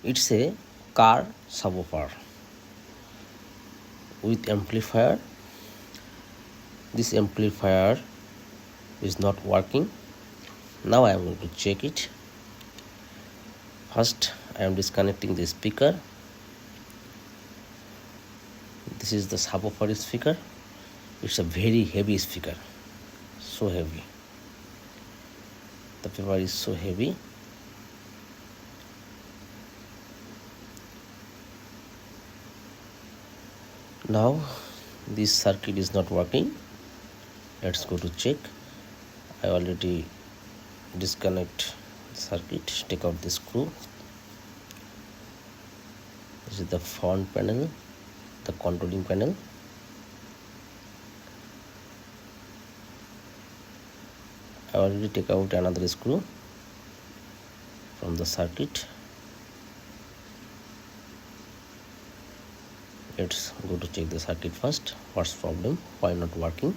It's a car subwoofer with amplifier. This amplifier is not working. Now I am going to check it. First I am disconnecting the speaker. This is the subwoofer speaker. It's a very heavy speaker, so heavy. The paper is so heavy. Now this circuit is not working. Let's go to check. I already disconnect the circuit, take out the screw. This is the front panel, the controlling panel. I already take out another screw from the circuit. Let's go to check the circuit first. What's problem? Why not working?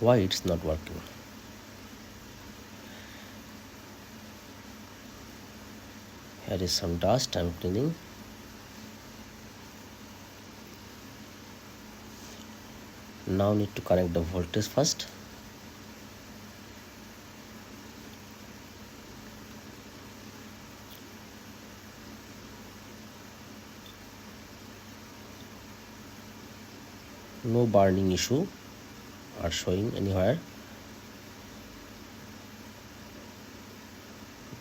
Why it's not working? Here is some dust I'm cleaning. Now need to connect the voltage first. No burning issue are showing anywhere.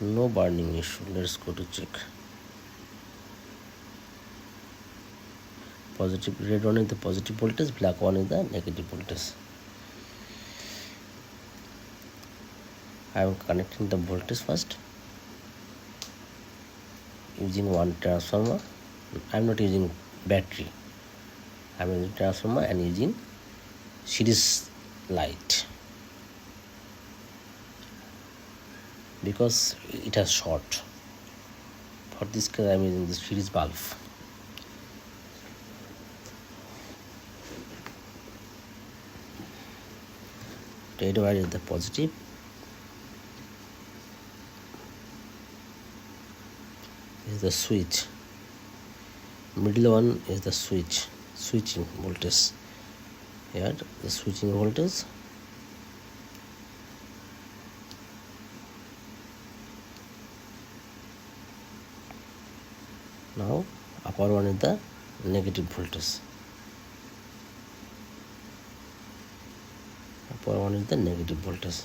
No burning issue. Let's go to check. Positive, red one is the positive voltage, black one is the negative voltage. I am connecting the voltage first using one transformer. I am not using battery. I am using transformer and using series light because it has short. For this case I am using the series bulb. Red wire is the positive. This is the switch. Middle one is the switching voltage. Here the switching voltage. Now upper one is the negative voltage. Upper one is the negative voltage.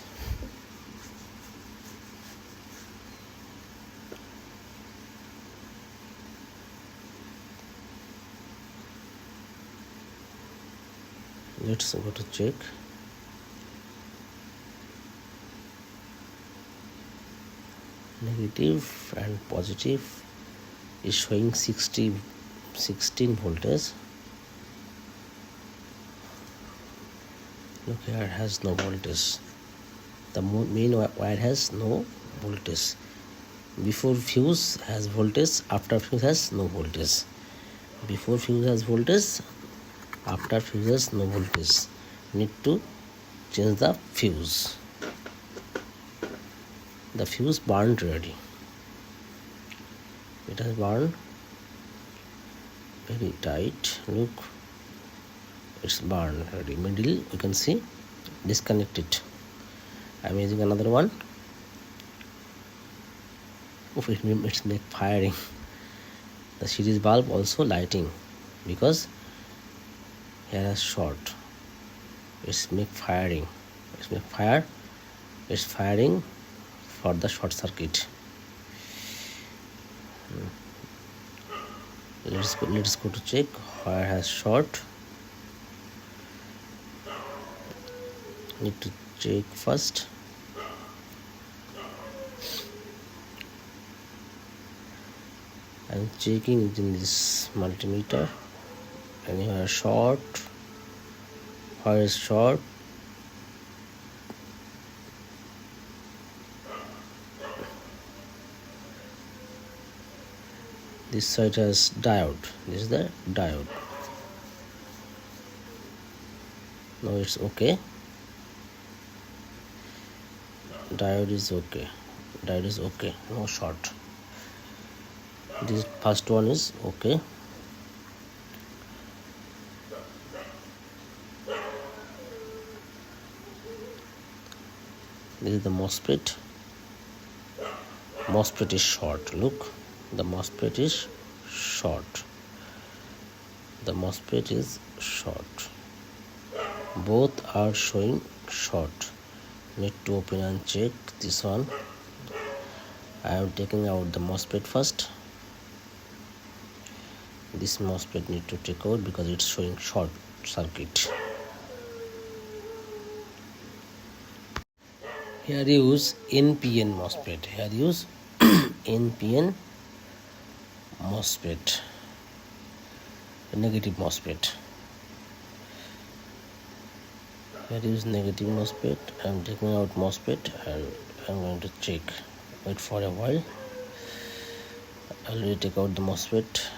Let's go to check. Negative and positive is showing 16 voltage. Look, here has no voltage. The main wire has no voltage. Before fuse has voltage, after fuse has no voltage. Before fuse has voltage, after fuse has no voltage. Need to change the fuse. The fuse burned already. It has burned very tight. Look, it's burned already. Middle you can see, disconnect it. I am using another one. It's make firing. The series bulb also lighting because here has short. It's make firing. It's make fire. It's firing for the short circuit. Let's go to check where has short. Need to check first. I'm checking using this multimeter. Anywhere short. Where is short? This side has diode. This is the diode. Now it's okay. Diode is okay. diode is okay, no short. This first one is okay. This is the MOSFET. MOSFET is short. Look, the MOSFET is short. The MOSFET is short. Both are showing short. Need to open and check this one. I am taking out the MOSFET first. This MOSFET need to take out because it's showing short circuit. Here use NPN MOSFET. Here use NPN MOSFET. Negative MOSFET. Here use negative MOSFET. I am taking out MOSFET and I am going to check. Wait for a while. I already take out the MOSFET.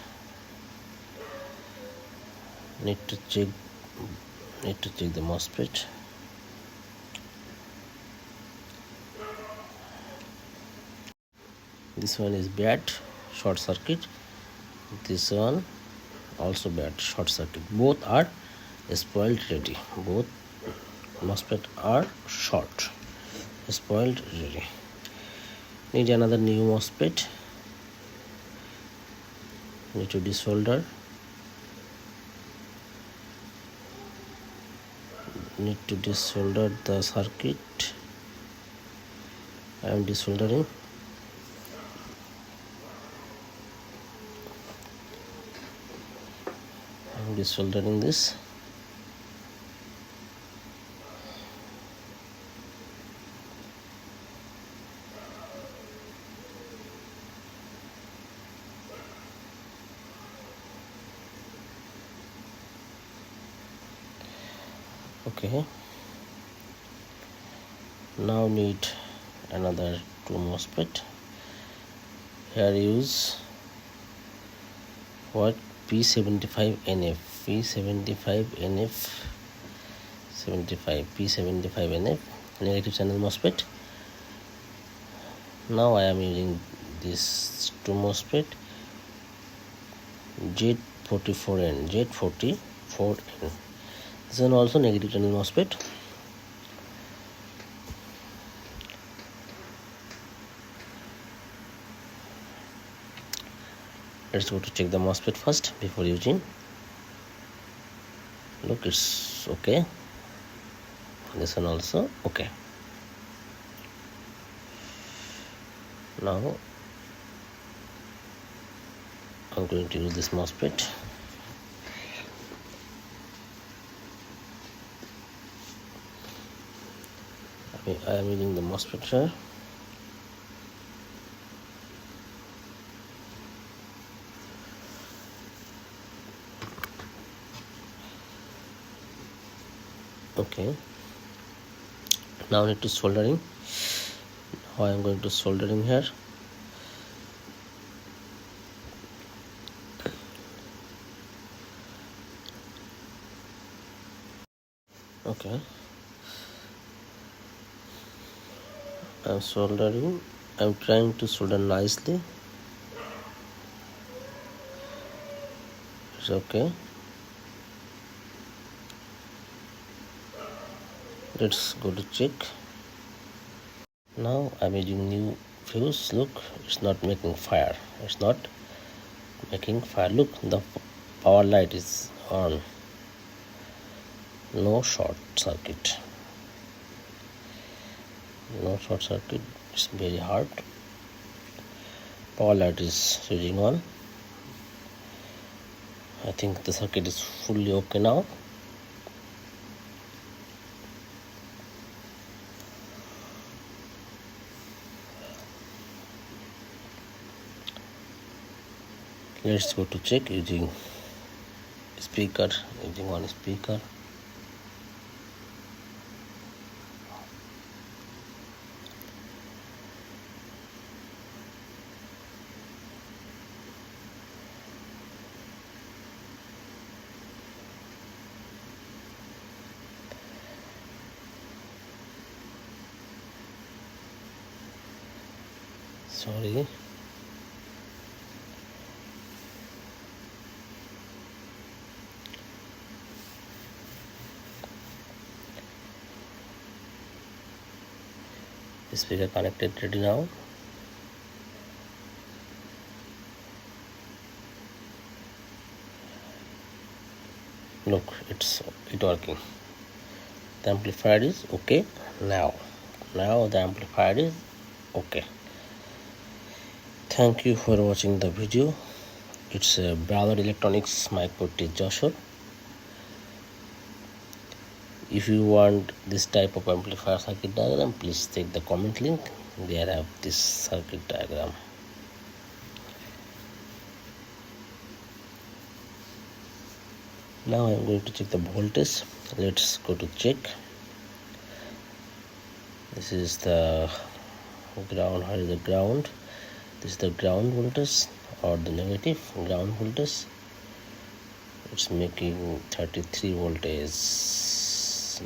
Need to check the MOSFET. This one is bad, short circuit. This one also bad, short circuit. Both are spoiled ready. Both MOSFET are short, spoiled ready. Need another new MOSFET. Need to desolder. Need to desolder the circuit. I am desoldering. I am desoldering this. Okay, now need another two MOSFET. Here use what? P75NF, P75NF, 75, P75NF, negative channel MOSFET. Now I am using this two MOSFET, Z44N, Z44N. This one also negative channel MOSFET. Let's go to check the MOSFET first before using. Look, it's okay. This one also okay. Now I'm going to use this MOSFET. I am using the MOSFET here. Okay. Now I need to soldering. Now I am going to soldering here. Okay. I am soldering. I am trying to solder nicely. It's okay. Let's go to check. Now I'm using new fuse. Look, it's not making fire. It's not making fire. Look, the power light is on. No short circuit. No short circuit. It's very hard. Power light is switching on. I think the circuit is fully okay now. Let's go to check using speaker, using one speaker. sorry. Speaker connected, ready now. Look, it working. The amplifier is okay now. Now the amplifier is okay. Thank you for watching the video. It's Brother Electronics Microtic Joshua. If you want this type of amplifier circuit diagram, please check the comment link. There I have this circuit diagram. Now I am going to check the voltage. Let's go to check. This is the ground. Here is the ground. This is the ground voltage or the negative ground voltage. It's making 33 voltage,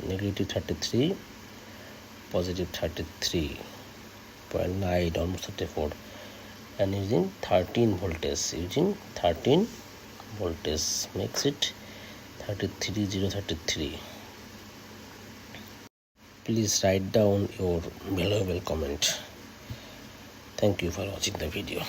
negative 33, positive 33.9, almost 34, and using 13 voltage. Using 13 voltage makes it 33033. Please write down your valuable comment. Thank you for watching the video.